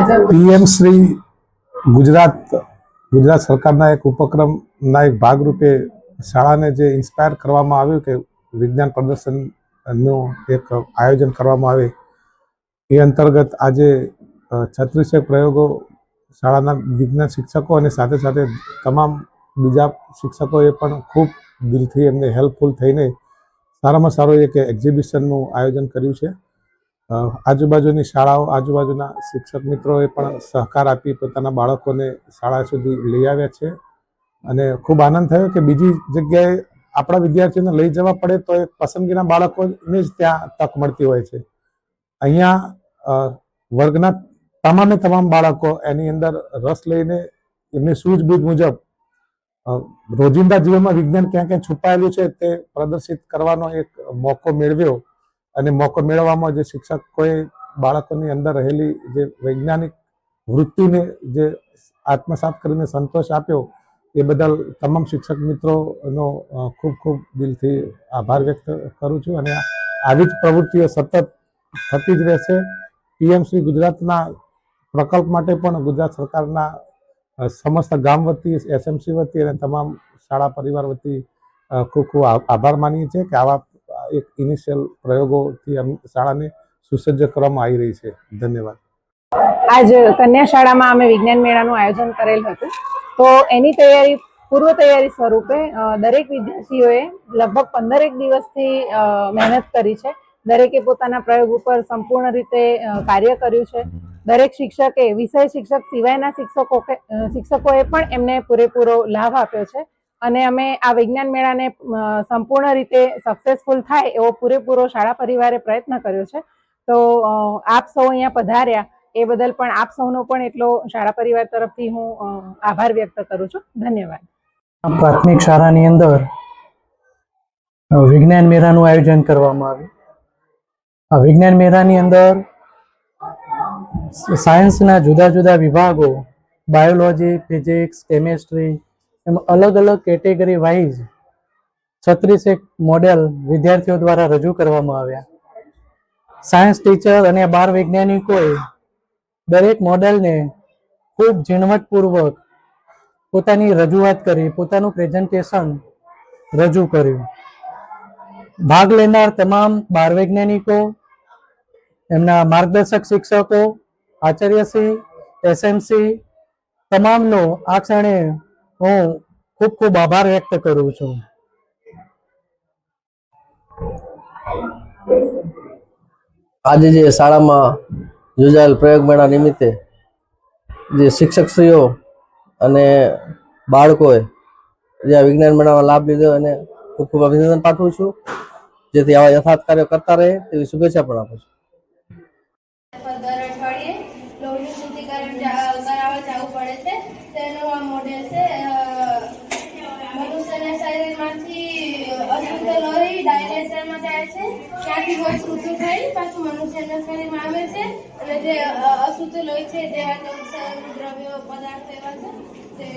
PM Shri Gujarat સરકારના એક ઉપક્રમના એક ભાગરૂપે શાળાને જે ઇન્સ્પાયર કરવામાં આવ્યું કે વિજ્ઞાન પ્રદર્શનનું એક આયોજન કરવામાં આવે એ અંતર્ગત આજે 36 પ્રયોગો શાળાના વિજ્ઞાન શિક્ષકો અને સાથે સાથે તમામ બીજા શિક્ષકોએ પણ ખૂબ દિલથી એમને હેલ્પફુલ થઈને સારામાં સારું એક એક્ઝિબિશનનું આયોજન કર્યું છે. આજુબાજુની શાળાઓ આજુબાજુના શિક્ષક મિત્રોએ પણ સહકાર આપી પોતાના બાળકોને શાળા સુધી લઈ આવ્યા છે અને ખૂબ આનંદ થયો કે બીજી જગ્યાએ આપણા વિદ્યાર્થીઓને લઈ જવા પડે તો એ પસંદગીના બાળકોને જ ત્યાં તક મળતી હોય છે. અહીંયા વર્ગના તમામ બાળકો એની અંદર રસ લઈને એમની સૂઝબૂઝ મુજબ રોજિંદા જીવનમાં વિજ્ઞાન ક્યાં ક્યાં છુપાયેલું છે તે પ્રદર્શિત કરવાનો એક મોકો મેળવ્યો અને મોકો મેળવવામાં જે શિક્ષકોએ બાળકોની અંદર રહેલી જે વૈજ્ઞાનિક વૃત્તિને જે આત્મસાત કરીને સંતોષ આપ્યો એ બદલ તમામ શિક્ષક મિત્રોનો ખૂબ દિલથી આભાર વ્યક્ત કરું છું અને આવી જ પ્રવૃત્તિઓ સતત થતી જ રહેશે. પીએમ શ્રી ગુજરાતના પ્રકલ્પ માટે પણ ગુજરાત સરકારના સમસ્ત ગામ વતી એસએમસી વતી અને તમામ શાળા પરિવાર વતી ખૂબ આભાર માનીએ છીએ કે આવા એક ઇનિશિયલ પ્રયોગોથી શાળાને સુસજ્જ કરવામાં આવી રહી છે. ધન્યવાદ. આજ કન્યા શાળામાં અમે વિજ્ઞાન મેળાનું આયોજન કરેલ હતું, તો એની પૂર્વ તૈયારી સ્વરૂપે દરેક વિદ્યાર્થીઓએ લગભગ 15 દિવસથી મહેનત કરી છે. દરેકે પોતાના પ્રયોગ ઉપર સંપૂર્ણ રીતે કાર્ય કર્યું છે. દરેક શિક્ષકે, વિષય શિક્ષક સિવાયના શિક્ષકોએ પણ એમને પૂરેપૂરો લાભ આપ્યો છે અને અમે આ વિજ્ઞાન મેળાને સંપૂર્ણ રીતે સક્સેસફુલ થાય એવો પૂરેપૂરો શાળા પરિવારે પ્રયત્ન કર્યો છે. તો આપ સૌ અહીંયા પધાર્યા એ બદલ પણ આપ સૌનો પણ એટલો શાળા પરિવાર તરફથી હું આભાર વ્યક્ત કરું છું. ધન્યવાદ. પ્રાથમિક શાળાની અંદર વિજ્ઞાન મેળાનું આયોજન કરવામાં આવ્યું. આ વિજ્ઞાન મેળાની અંદર સાયન્સના જુદા જુદા વિભાગો, બાયોલોજી, ફિઝિક્સ, કેમેસ્ટ્રી, એમ અલગ અલગ કેટેગરી વાઇઝ 36 મોડેલ વિદ્યાર્થીઓ દ્વારા રજૂ કરવામાં આવ્યા. સાયન્સ ટીચર અને 12 વૈજ્ઞાનિકોએ દરેક મોડેલને ખૂબ ઝીણવટપૂર્વક પોતાની રજૂઆત કરી, પોતાનું પ્રેઝન્ટેશન રજૂ કર્યું. ભાગ લેનાર તમામ 12 વૈજ્ઞાનિકો, એમના માર્ગદર્શક શિક્ષકો, આચાર્યશ્રી, એસએમસી તમામનો આ ક્ષણે હું ખૂબ આભાર વ્યક્ત કરું છું. આજે જે શાળામાં યોજાયેલ પ્રયોગ મેળા નિમિત્તે જે શિક્ષકશ્રીઓ અને બાળકોએ જે આ વિજ્ઞાન મેળામાં લાભ લીધો અને ખૂબ અભિનંદન પાઠવું છું. જેથી આવા યથાર્થ કાર્યો કરતા રહે તેવી શુભેચ્છા પણ આપું છું. દર અઠવાડિયે લોહીનું શુદ્ધિકરણ કરાવવા જવું પડે છે. તેનું આ મોડેલ છે. મનુષ્યના શરીરમાંથી અશુદ્ધ લોહી ડાયનેસરમાં જાય છે, ત્યાંથી લોહી શુદ્ધ થઈ પાછું મનુષ્યના શરીરમાં આવે છે અને જે અશુદ્ધ લોહી છે જેવા દ્રવ્યો પદાર્થ એવા છે તે